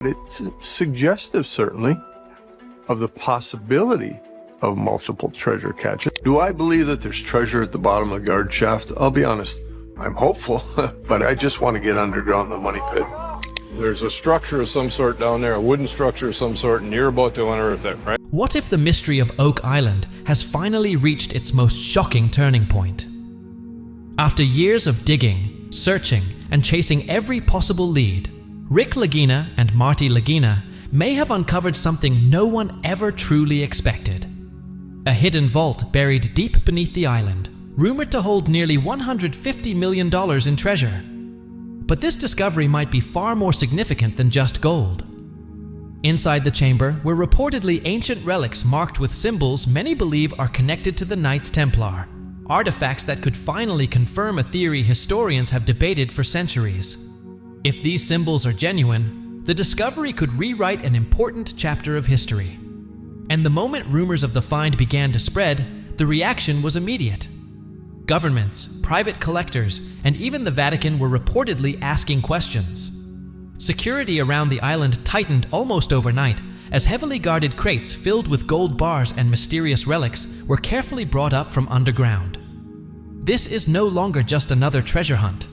It's suggestive, certainly, of the possibility of multiple treasure caches. Do I believe that there's treasure at the bottom of the guard shaft? I'll be honest, I'm hopeful, but I just want to get underground the money pit. There's a structure of some sort down there, a wooden structure of some sort, and you're about to unearth it, right? What if the mystery of Oak Island has finally reached its most shocking turning point? After years of digging, searching, and chasing every possible lead, Rick Lagina and Marty Lagina may have uncovered something no one ever truly expected. A hidden vault buried deep beneath the island, rumored to hold nearly $150 million in treasure. But this discovery might be far more significant than just gold. Inside the chamber were reportedly ancient relics marked with symbols many believe are connected to the Knights Templar, artifacts that could finally confirm a theory historians have debated for centuries. If these symbols are genuine, the discovery could rewrite an important chapter of history. And the moment rumors of the find began to spread, the reaction was immediate. Governments, private collectors, and even the Vatican were reportedly asking questions. Security around the island tightened almost overnight as heavily guarded crates filled with gold bars and mysterious relics were carefully brought up from underground. This is no longer just another treasure hunt.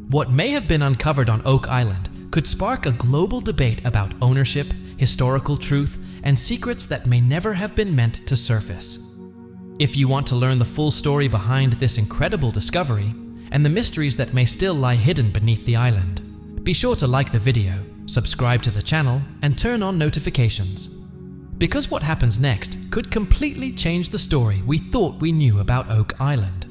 What may have been uncovered on Oak Island could spark a global debate about ownership, historical truth, and secrets that may never have been meant to surface. If you want to learn the full story behind this incredible discovery and the mysteries that may still lie hidden beneath the island, be sure to like the video, subscribe to the channel, and turn on notifications. Because what happens next could completely change the story we thought we knew about Oak Island.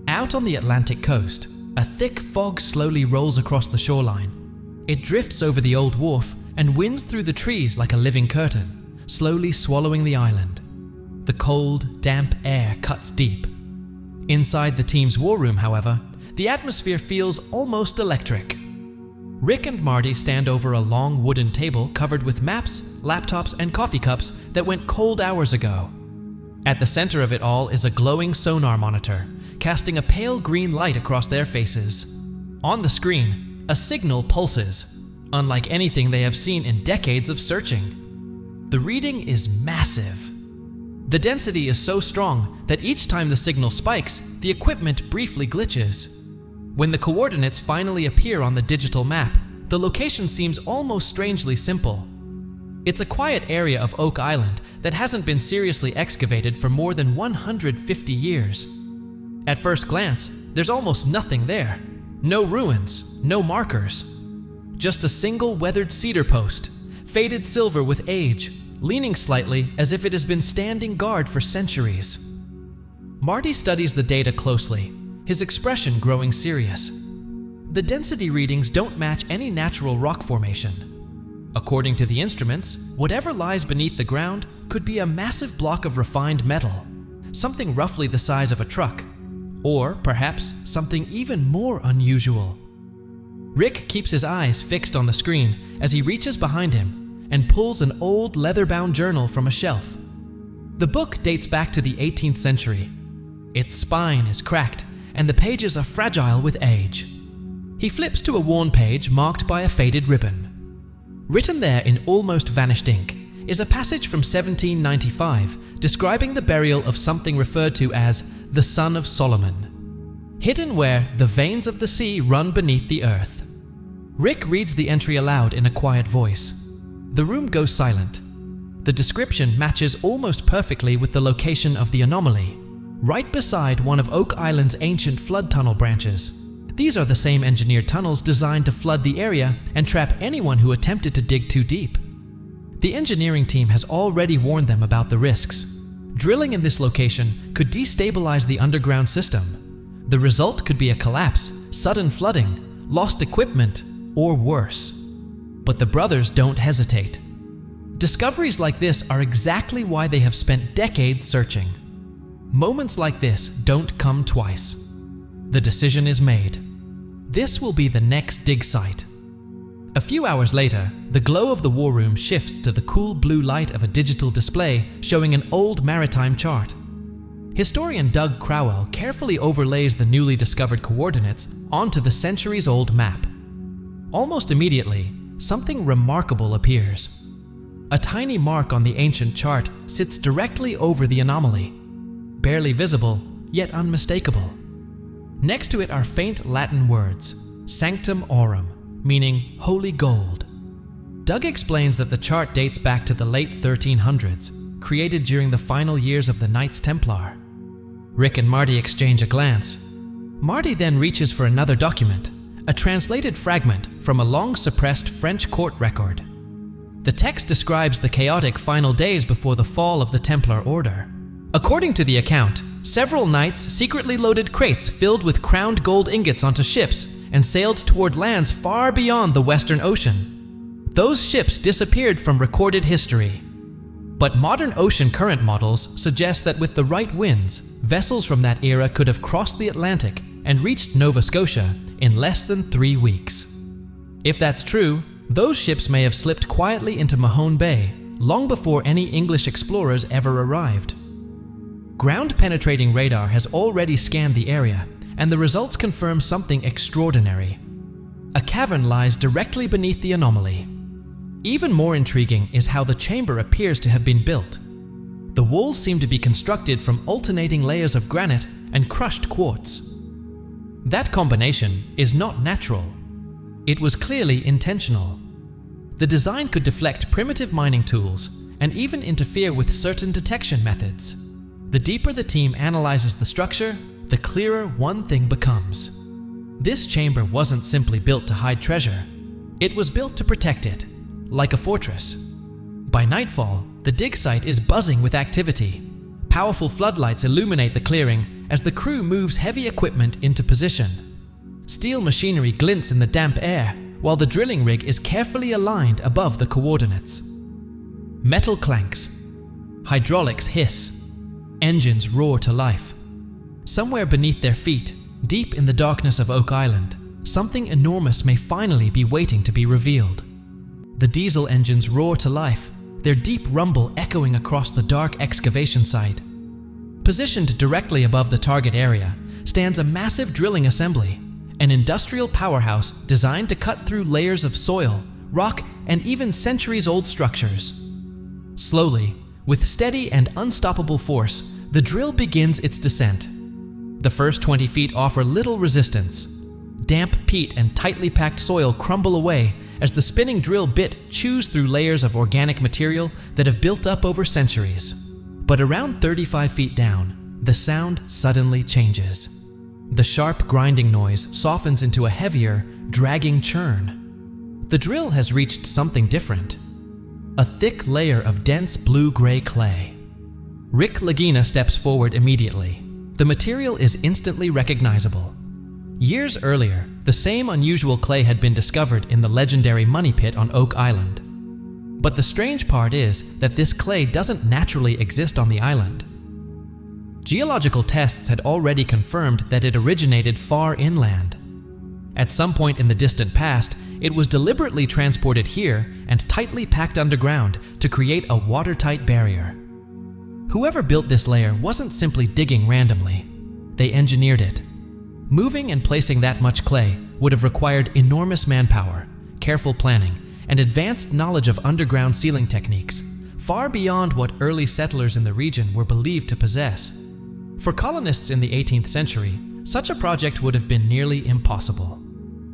Out on the Atlantic coast, a thick fog slowly rolls across the shoreline. It drifts over the old wharf and winds through the trees like a living curtain, slowly swallowing the island. The cold, damp air cuts deep. Inside the team's war room, however, the atmosphere feels almost electric. Rick and Marty stand over a long wooden table covered with maps, laptops, and coffee cups that went cold hours ago. At the center of it all is a glowing sonar monitor, casting a pale green light across their faces. On the screen, a signal pulses, unlike anything they have seen in decades of searching. The reading is massive. The density is so strong that each time the signal spikes, the equipment briefly glitches. When the coordinates finally appear on the digital map, the location seems almost strangely simple. It's a quiet area of Oak Island that hasn't been seriously excavated for more than 150 years. At first glance, there's almost nothing there. No ruins, no markers. Just a single weathered cedar post, faded silver with age, leaning slightly as if it has been standing guard for centuries. Marty studies the data closely, his expression growing serious. The density readings don't match any natural rock formation. According to the instruments, whatever lies beneath the ground could be a massive block of refined metal, something roughly the size of a truck. Or perhaps something even more unusual. Rick keeps his eyes fixed on the screen as he reaches behind him and pulls an old leather-bound journal from a shelf. The book dates back to the 18th century. Its spine is cracked and the pages are fragile with age. He flips to a worn page marked by a faded ribbon. Written there in almost vanished ink is a passage from 1795 describing the burial of something referred to as the Son of Solomon, hidden where the veins of the sea run beneath the earth. Rick reads the entry aloud in a quiet voice. The room goes silent. The description matches almost perfectly with the location of the anomaly, right beside one of Oak Island's ancient flood tunnel branches. These are the same engineered tunnels designed to flood the area and trap anyone who attempted to dig too deep. The engineering team has already warned them about the risks. Drilling in this location could destabilize the underground system. The result could be a collapse, sudden flooding, lost equipment, or worse. But the brothers don't hesitate. Discoveries like this are exactly why they have spent decades searching. Moments like this don't come twice. The decision is made. This will be the next dig site. A few hours later, the glow of the war room shifts to the cool blue light of a digital display showing an old maritime chart. Historian Doug Crowell carefully overlays the newly discovered coordinates onto the centuries-old map. Almost immediately, something remarkable appears. A tiny mark on the ancient chart sits directly over the anomaly, barely visible, yet unmistakable. Next to it are faint Latin words, Sanctum Aurum, meaning holy gold. Doug explains that the chart dates back to the late 1300s, created during the final years of the Knights Templar. Rick and Marty exchange a glance. Marty then reaches for another document, a translated fragment from a long-suppressed French court record. The text describes the chaotic final days before the fall of the Templar Order. According to the account, several knights secretly loaded crates filled with crowned gold ingots onto ships and sailed toward lands far beyond the Western Ocean. Those ships disappeared from recorded history. But modern ocean current models suggest that with the right winds, vessels from that era could have crossed the Atlantic and reached Nova Scotia in less than 3 weeks. If that's true, those ships may have slipped quietly into Mahone Bay long before any English explorers ever arrived. Ground-penetrating radar has already scanned the area, and the results confirm something extraordinary. A cavern lies directly beneath the anomaly. Even more intriguing is how the chamber appears to have been built. The walls seem to be constructed from alternating layers of granite and crushed quartz. That combination is not natural. It was clearly intentional. The design could deflect primitive mining tools and even interfere with certain detection methods. The deeper the team analyzes the structure, the clearer one thing becomes. This chamber wasn't simply built to hide treasure. It was built to protect it, like a fortress. By nightfall, the dig site is buzzing with activity. Powerful floodlights illuminate the clearing as the crew moves heavy equipment into position. Steel machinery glints in the damp air, while the drilling rig is carefully aligned above the coordinates. Metal clanks. Hydraulics hiss. Engines roar to life. Somewhere beneath their feet, deep in the darkness of Oak Island, something enormous may finally be waiting to be revealed. The diesel engines roar to life, their deep rumble echoing across the dark excavation site. Positioned directly above the target area stands a massive drilling assembly, an industrial powerhouse designed to cut through layers of soil, rock, and even centuries-old structures. Slowly, with steady and unstoppable force, the drill begins its descent. The first 20 feet offer little resistance. Damp peat and tightly packed soil crumble away as the spinning drill bit chews through layers of organic material that have built up over centuries. But around 35 feet down, the sound suddenly changes. The sharp grinding noise softens into a heavier, dragging churn. The drill has reached something different. A thick layer of dense blue-gray clay. Rick Lagina steps forward immediately. The material is instantly recognizable. Years earlier, the same unusual clay had been discovered in the legendary Money Pit on Oak Island. But the strange part is that this clay doesn't naturally exist on the island. Geological tests had already confirmed that it originated far inland. At some point in the distant past, it was deliberately transported here and tightly packed underground to create a watertight barrier. Whoever built this layer wasn't simply digging randomly. They engineered it. Moving and placing that much clay would have required enormous manpower, careful planning, and advanced knowledge of underground sealing techniques, far beyond what early settlers in the region were believed to possess. For colonists in the 18th century, such a project would have been nearly impossible.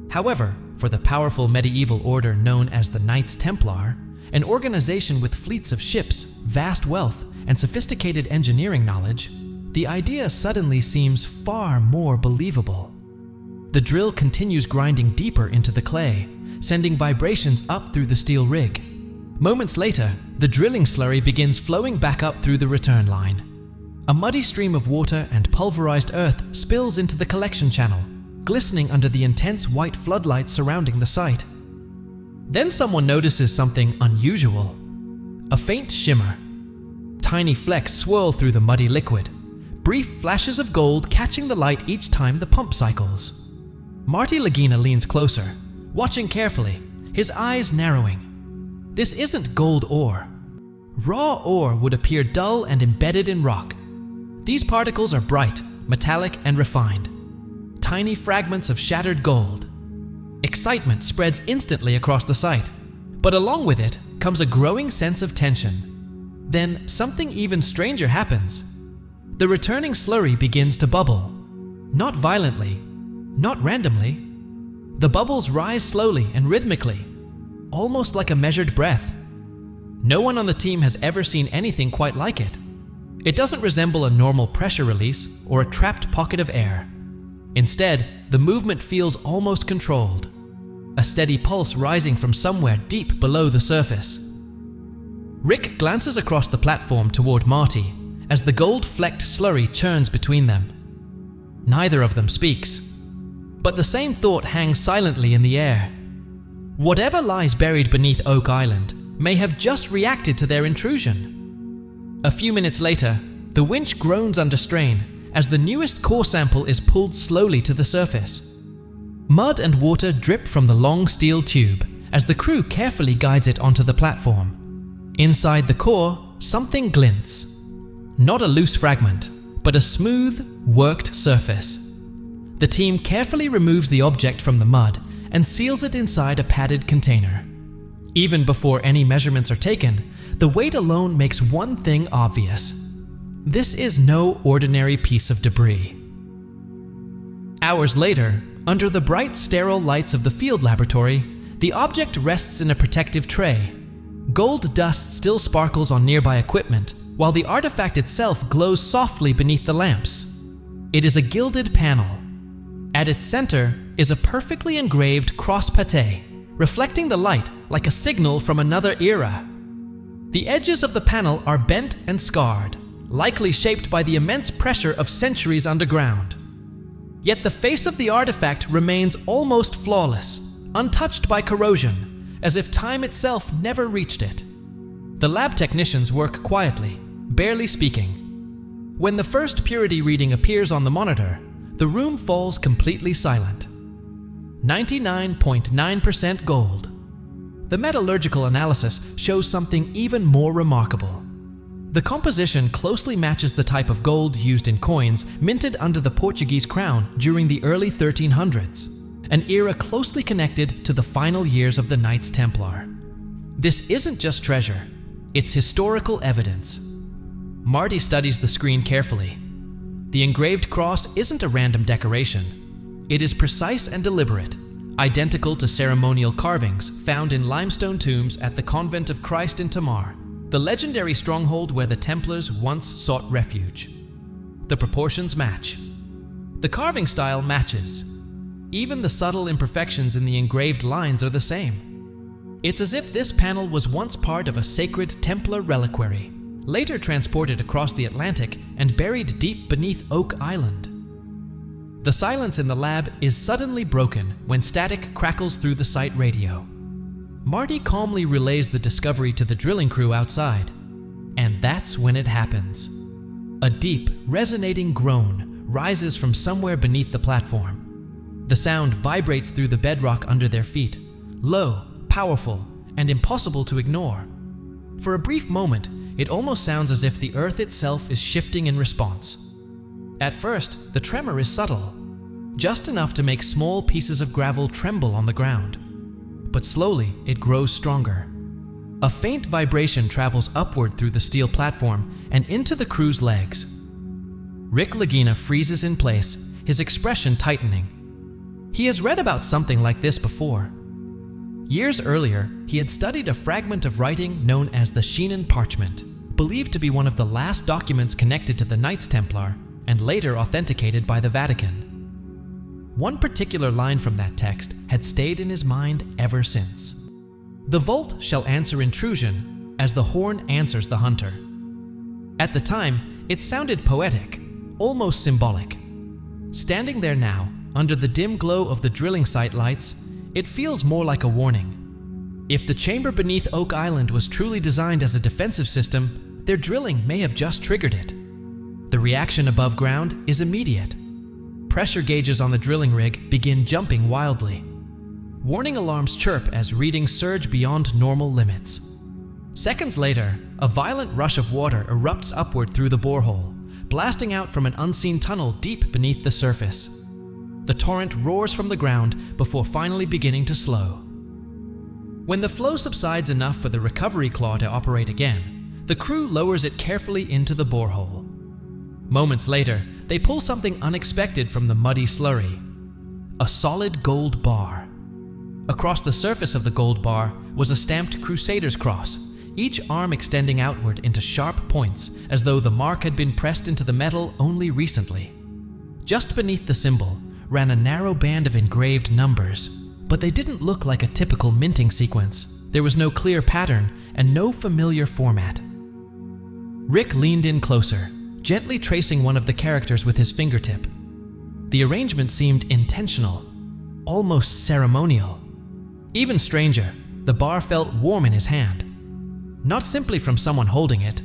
However, for the powerful medieval order known as the Knights Templar, an organization with fleets of ships, vast wealth, and sophisticated engineering knowledge, the idea suddenly seems far more believable. The drill continues grinding deeper into the clay, sending vibrations up through the steel rig. Moments later, the drilling slurry begins flowing back up through the return line. A muddy stream of water and pulverized earth spills into the collection channel, glistening under the intense white floodlights surrounding the site. Then someone notices something unusual. A faint shimmer. Tiny flecks swirl through the muddy liquid, brief flashes of gold catching the light each time the pump cycles. Marty Lagina leans closer, watching carefully, his eyes narrowing. This isn't gold ore. Raw ore would appear dull and embedded in rock. These particles are bright, metallic, and refined. Tiny fragments of shattered gold. Excitement spreads instantly across the site, but along with it comes a growing sense of tension. Then something even stranger happens. The returning slurry begins to bubble. Not violently, not randomly. The bubbles rise slowly and rhythmically, almost like a measured breath. No one on the team has ever seen anything quite like it. It doesn't resemble a normal pressure release or a trapped pocket of air. Instead, the movement feels almost controlled, a steady pulse rising from somewhere deep below the surface. Rick glances across the platform toward Marty as the gold-flecked slurry churns between them. Neither of them speaks, but the same thought hangs silently in the air. Whatever lies buried beneath Oak Island may have just reacted to their intrusion. A few minutes later, the winch groans under strain as the newest core sample is pulled slowly to the surface. Mud and water drip from the long steel tube as the crew carefully guides it onto the platform. Inside the core, something glints. Not a loose fragment, but a smooth, worked surface. The team carefully removes the object from the mud and seals it inside a padded container. Even before any measurements are taken, the weight alone makes one thing obvious. This is no ordinary piece of debris. Hours later, under the bright, sterile lights of the field laboratory, the object rests in a protective tray. Gold dust still sparkles on nearby equipment, while the artifact itself glows softly beneath the lamps. It is a gilded panel. At its center is a perfectly engraved cross pate, reflecting the light like a signal from another era. The edges of the panel are bent and scarred, likely shaped by the immense pressure of centuries underground. Yet the face of the artifact remains almost flawless, untouched by corrosion, as if time itself never reached it. The lab technicians work quietly, barely speaking. When the first purity reading appears on the monitor, the room falls completely silent. 99.9% gold. The metallurgical analysis shows something even more remarkable. The composition closely matches the type of gold used in coins minted under the Portuguese crown during the early 1300s, an era closely connected to the final years of the Knights Templar. This isn't just treasure, it's historical evidence. Marty studies the screen carefully. The engraved cross isn't a random decoration. It is precise and deliberate, identical to ceremonial carvings found in limestone tombs at the Convent of Christ in Tamar, the legendary stronghold where the Templars once sought refuge. The proportions match. The carving style matches. Even the subtle imperfections in the engraved lines are the same. It's as if this panel was once part of a sacred Templar reliquary, later transported across the Atlantic and buried deep beneath Oak Island. The silence in the lab is suddenly broken when static crackles through the site radio. Marty calmly relays the discovery to the drilling crew outside, and that's when it happens. A deep, resonating groan rises from somewhere beneath the platform. The sound vibrates through the bedrock under their feet, low, powerful, and impossible to ignore. For a brief moment, it almost sounds as if the earth itself is shifting in response. At first, the tremor is subtle, just enough to make small pieces of gravel tremble on the ground. But slowly, it grows stronger. A faint vibration travels upward through the steel platform and into the crew's legs. Rick Lagina freezes in place, his expression tightening. He has read about something like this before. Years earlier, he had studied a fragment of writing known as the Sheenan Parchment, believed to be one of the last documents connected to the Knights Templar and later authenticated by the Vatican. One particular line from that text had stayed in his mind ever since. The vault shall answer intrusion as the horn answers the hunter. At the time, it sounded poetic, almost symbolic. Standing there now, under the dim glow of the drilling site lights, it feels more like a warning. If the chamber beneath Oak Island was truly designed as a defensive system, their drilling may have just triggered it. The reaction above ground is immediate. Pressure gauges on the drilling rig begin jumping wildly. Warning alarms chirp as readings surge beyond normal limits. Seconds later, a violent rush of water erupts upward through the borehole, blasting out from an unseen tunnel deep beneath the surface. The torrent roars from the ground before finally beginning to slow. When the flow subsides enough for the recovery claw to operate again, the crew lowers it carefully into the borehole. Moments later, they pull something unexpected from the muddy slurry: a solid gold bar. Across the surface of the gold bar was a stamped Crusader's cross, each arm extending outward into sharp points as though the mark had been pressed into the metal only recently. Just beneath the symbol ran a narrow band of engraved numbers, but they didn't look like a typical minting sequence. There was no clear pattern and no familiar format. Rick leaned in closer, gently tracing one of the characters with his fingertip. The arrangement seemed intentional, almost ceremonial. Even stranger, the bar felt warm in his hand, not simply from someone holding it.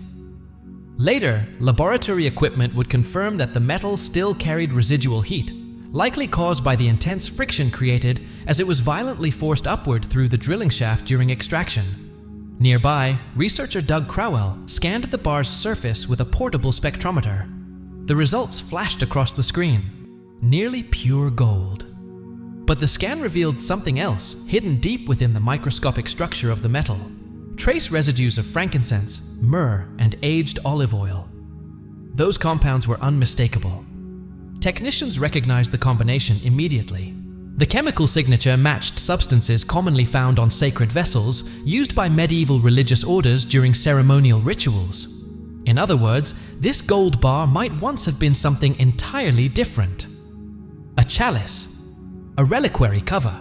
Later, laboratory equipment would confirm that the metal still carried residual heat, likely caused by the intense friction created as it was violently forced upward through the drilling shaft during extraction. Nearby, researcher Doug Crowell scanned the bar's surface with a portable spectrometer. The results flashed across the screen: nearly pure gold. But the scan revealed something else, hidden deep within the microscopic structure of the metal: trace residues of frankincense, myrrh, and aged olive oil. Those compounds were unmistakable. Technicians recognized the combination immediately. The chemical signature matched substances commonly found on sacred vessels used by medieval religious orders during ceremonial rituals. In other words, this gold bar might once have been something entirely different. A chalice, a reliquary cover,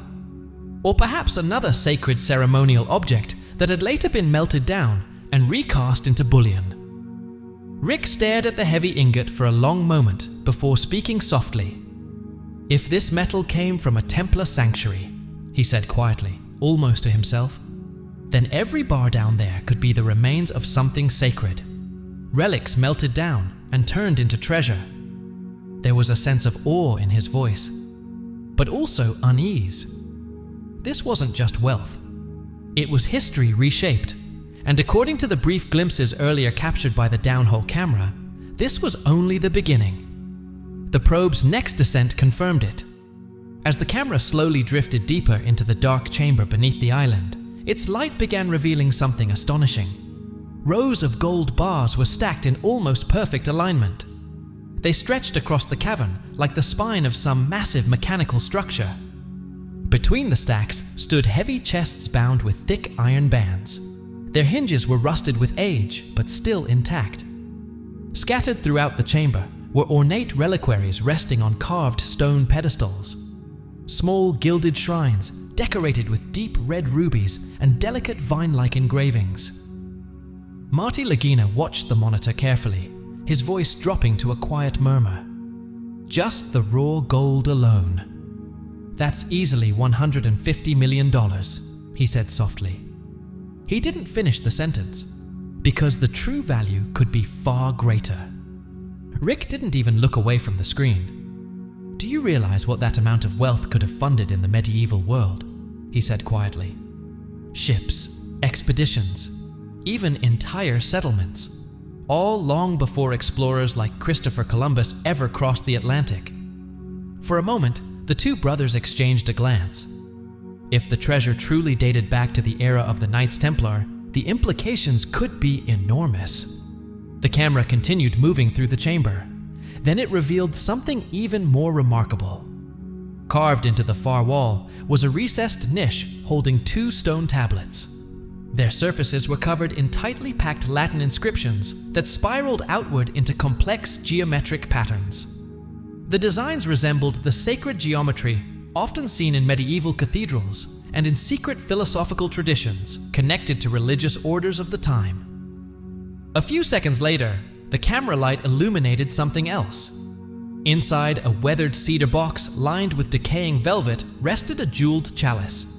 or perhaps another sacred ceremonial object that had later been melted down and recast into bullion. Rick stared at the heavy ingot for a long moment before speaking softly. "If this metal came from a Templar sanctuary," he said quietly, almost to himself, "then every bar down there could be the remains of something sacred. Relics melted down and turned into treasure." There was a sense of awe in his voice, but also unease. This wasn't just wealth. It was history reshaped, and according to the brief glimpses earlier captured by the downhole camera, this was only the beginning. The probe's next descent confirmed it. As the camera slowly drifted deeper into the dark chamber beneath the island, its light began revealing something astonishing. Rows of gold bars were stacked in almost perfect alignment. They stretched across the cavern like the spine of some massive mechanical structure. Between the stacks stood heavy chests bound with thick iron bands. Their hinges were rusted with age, but still intact. Scattered throughout the chamber were ornate reliquaries resting on carved stone pedestals. Small gilded shrines decorated with deep red rubies and delicate vine-like engravings. Marty Lagina watched the monitor carefully, his voice dropping to a quiet murmur. "Just the raw gold alone. That's easily $150 million, he said softly. He didn't finish the sentence, because the true value could be far greater. Rick didn't even look away from the screen. "Do you realize what that amount of wealth could have funded in the medieval world?" he said quietly. "Ships, expeditions, even entire settlements, all long before explorers like Christopher Columbus ever crossed the Atlantic." For a moment, the two brothers exchanged a glance. If the treasure truly dated back to the era of the Knights Templar, the implications could be enormous. The camera continued moving through the chamber. Then it revealed something even more remarkable. Carved into the far wall was a recessed niche holding 2 stone tablets. Their surfaces were covered in tightly packed Latin inscriptions that spiraled outward into complex geometric patterns. The designs resembled the sacred geometry often seen in medieval cathedrals and in secret philosophical traditions connected to religious orders of the time. A few seconds later, the camera light illuminated something else. Inside a weathered cedar box lined with decaying velvet rested a jeweled chalice.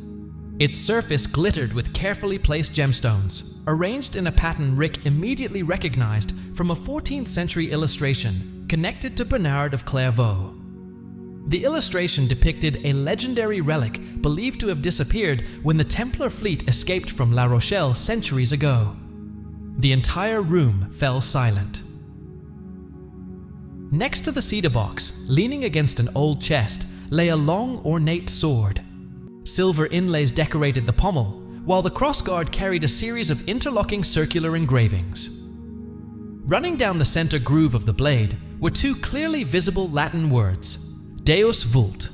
Its surface glittered with carefully placed gemstones, arranged in a pattern Rick immediately recognized from a 14th century illustration connected to Bernard of Clairvaux. The illustration depicted a legendary relic believed to have disappeared when the Templar fleet escaped from La Rochelle centuries ago. The entire room fell silent. Next to the cedar box, leaning against an old chest, lay a long, ornate sword. Silver inlays decorated the pommel, while the crossguard carried a series of interlocking circular engravings. Running down the center groove of the blade were two clearly visible Latin words, Deus Vult,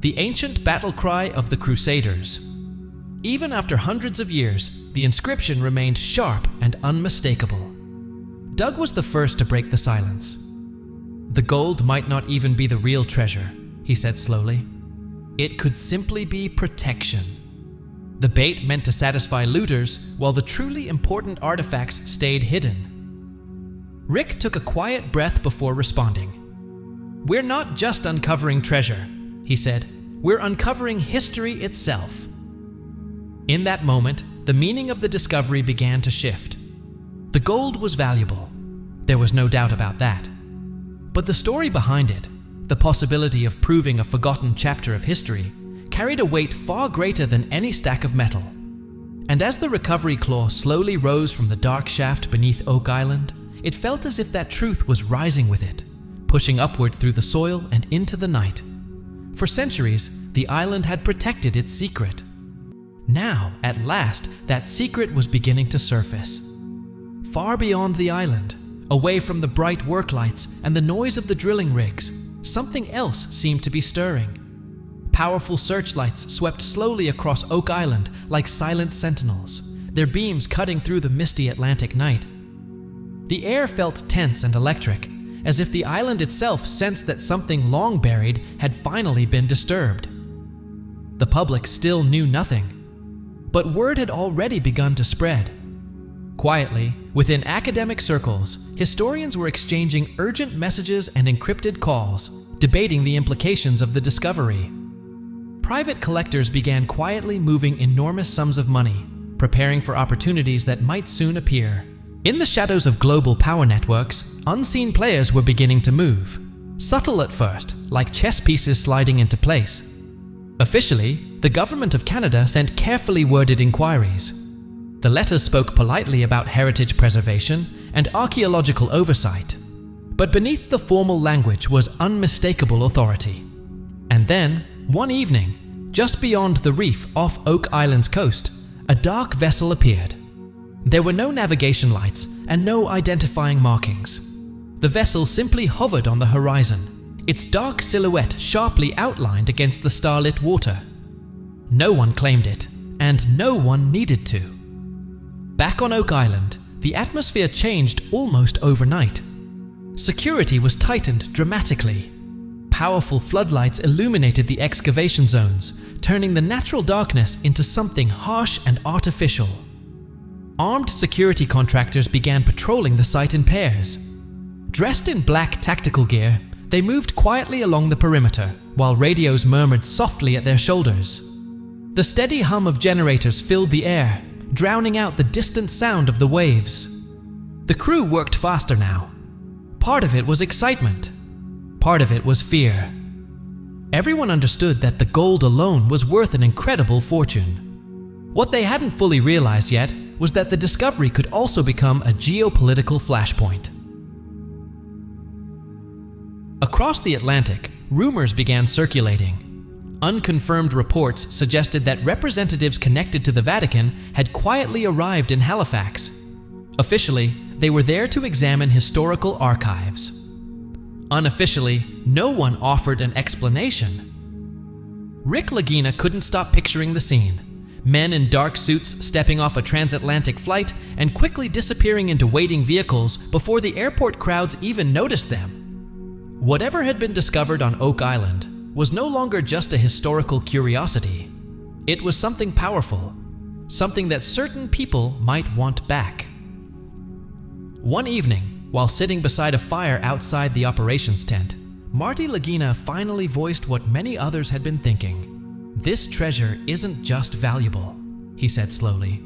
the ancient battle cry of the Crusaders. Even after hundreds of years, the inscription remained sharp and unmistakable. Doug was the first to break the silence. "The gold might not even be the real treasure," he said slowly. "It could simply be protection. The bait meant to satisfy looters, while the truly important artifacts stayed hidden." Rick took a quiet breath before responding. "We're not just uncovering treasure," he said. "We're uncovering history itself." In that moment, the meaning of the discovery began to shift. The gold was valuable. There was no doubt about that. But the story behind it, the possibility of proving a forgotten chapter of history, carried a weight far greater than any stack of metal. And as the recovery claw slowly rose from the dark shaft beneath Oak Island, it felt as if that truth was rising with it, pushing upward through the soil and into the night. For centuries, the island had protected its secret. Now, at last, that secret was beginning to surface. Far beyond the island, away from the bright work lights and the noise of the drilling rigs, something else seemed to be stirring. Powerful searchlights swept slowly across Oak Island like silent sentinels, their beams cutting through the misty Atlantic night. The air felt tense and electric, as if the island itself sensed that something long buried had finally been disturbed. The public still knew nothing, but word had already begun to spread. Quietly, within academic circles, historians were exchanging urgent messages and encrypted calls, debating the implications of the discovery. Private collectors began quietly moving enormous sums of money, preparing for opportunities that might soon appear. In the shadows of global power networks, unseen players were beginning to move, subtle at first, like chess pieces sliding into place. Officially, the government of Canada sent carefully worded inquiries. The letters spoke politely about heritage preservation and archaeological oversight. But beneath the formal language was unmistakable authority. And then, one evening, just beyond the reef off Oak Island's coast, a dark vessel appeared. There were no navigation lights and no identifying markings. The vessel simply hovered on the horizon, its dark silhouette sharply outlined against the starlit water. No one claimed it, and no one needed to. Back on Oak Island, the atmosphere changed almost overnight. Security was tightened dramatically. Powerful floodlights illuminated the excavation zones, turning the natural darkness into something harsh and artificial. Armed security contractors began patrolling the site in pairs. Dressed in black tactical gear, they moved quietly along the perimeter, while radios murmured softly at their shoulders. The steady hum of generators filled the air, drowning out the distant sound of the waves. The crew worked faster now. Part of it was excitement. Part of it was fear. Everyone understood that the gold alone was worth an incredible fortune. What they hadn't fully realized yet was that the discovery could also become a geopolitical flashpoint. Across the Atlantic, rumors began circulating. Unconfirmed reports suggested that representatives connected to the Vatican had quietly arrived in Halifax. Officially, they were there to examine historical archives. Unofficially, no one offered an explanation. Rick Lagina couldn't stop picturing the scene. Men in dark suits stepping off a transatlantic flight and quickly disappearing into waiting vehicles before the airport crowds even noticed them. Whatever had been discovered on Oak Island was no longer just a historical curiosity. It was something powerful, something that certain people might want back. One evening, while sitting beside a fire outside the operations tent, Marty Lagina finally voiced what many others had been thinking. "This treasure isn't just valuable," he said slowly.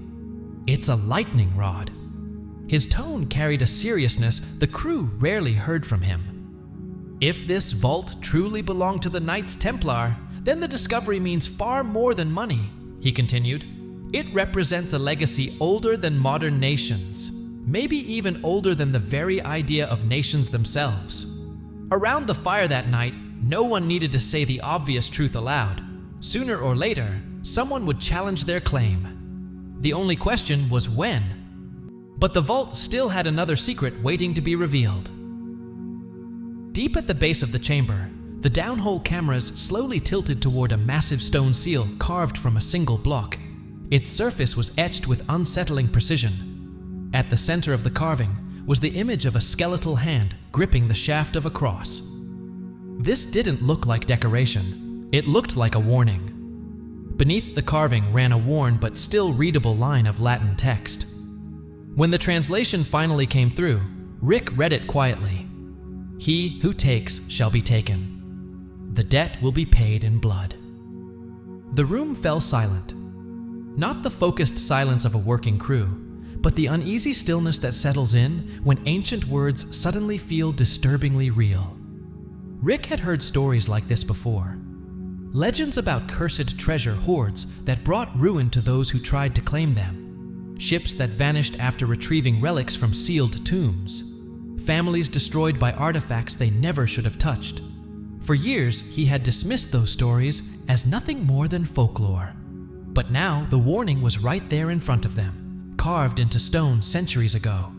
"It's a lightning rod." His tone carried a seriousness the crew rarely heard from him. "If this vault truly belonged to the Knights Templar, then the discovery means far more than money," he continued. "It represents a legacy older than modern nations, maybe even older than the very idea of nations themselves." Around the fire that night, no one needed to say the obvious truth aloud. Sooner or later, someone would challenge their claim. The only question was when. But the vault still had another secret waiting to be revealed. Deep at the base of the chamber, the downhole cameras slowly tilted toward a massive stone seal carved from a single block. Its surface was etched with unsettling precision. At the center of the carving was the image of a skeletal hand gripping the shaft of a cross. This didn't look like decoration. It looked like a warning. Beneath the carving ran a worn but still readable line of Latin text. When the translation finally came through, Rick read it quietly. "He who takes shall be taken. The debt will be paid in blood." The room fell silent. Not the focused silence of a working crew, but the uneasy stillness that settles in when ancient words suddenly feel disturbingly real. Rick had heard stories like this before. Legends about cursed treasure hoards that brought ruin to those who tried to claim them. Ships that vanished after retrieving relics from sealed tombs. Families destroyed by artifacts they never should have touched. For years, he had dismissed those stories as nothing more than folklore. But now, the warning was right there in front of them, carved into stone centuries ago.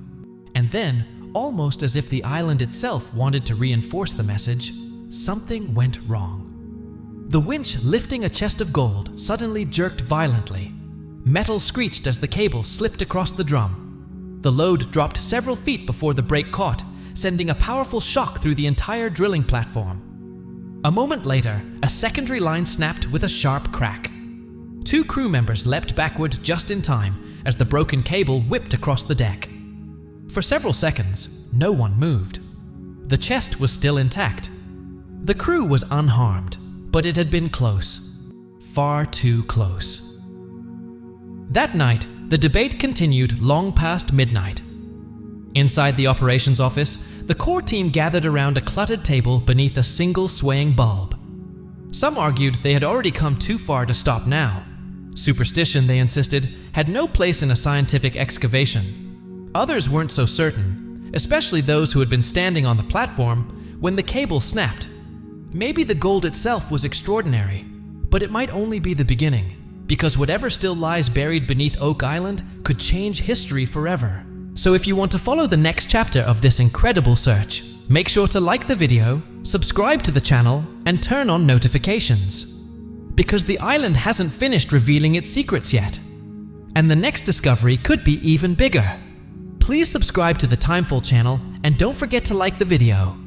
And then, almost as if the island itself wanted to reinforce the message, something went wrong. The winch lifting a chest of gold suddenly jerked violently. Metal screeched as the cable slipped across the drum. The load dropped several feet before the brake caught, sending a powerful shock through the entire drilling platform. A moment later, a secondary line snapped with a sharp crack. 2 crew members leapt backward just in time as the broken cable whipped across the deck. For several seconds, no one moved. The chest was still intact. The crew was unharmed, but it had been close. Far too close. That night, the debate continued long past midnight. Inside the operations office, the core team gathered around a cluttered table beneath a single swaying bulb. Some argued they had already come too far to stop now. Superstition, they insisted, had no place in a scientific excavation. Others weren't so certain, especially those who had been standing on the platform when the cable snapped. Maybe the gold itself was extraordinary, but it might only be the beginning, because whatever still lies buried beneath Oak Island could change history forever. So if you want to follow the next chapter of this incredible search, make sure to like the video, subscribe to the channel, and turn on notifications. Because the island hasn't finished revealing its secrets yet, and the next discovery could be even bigger. Please subscribe to the Timeful channel and don't forget to like the video.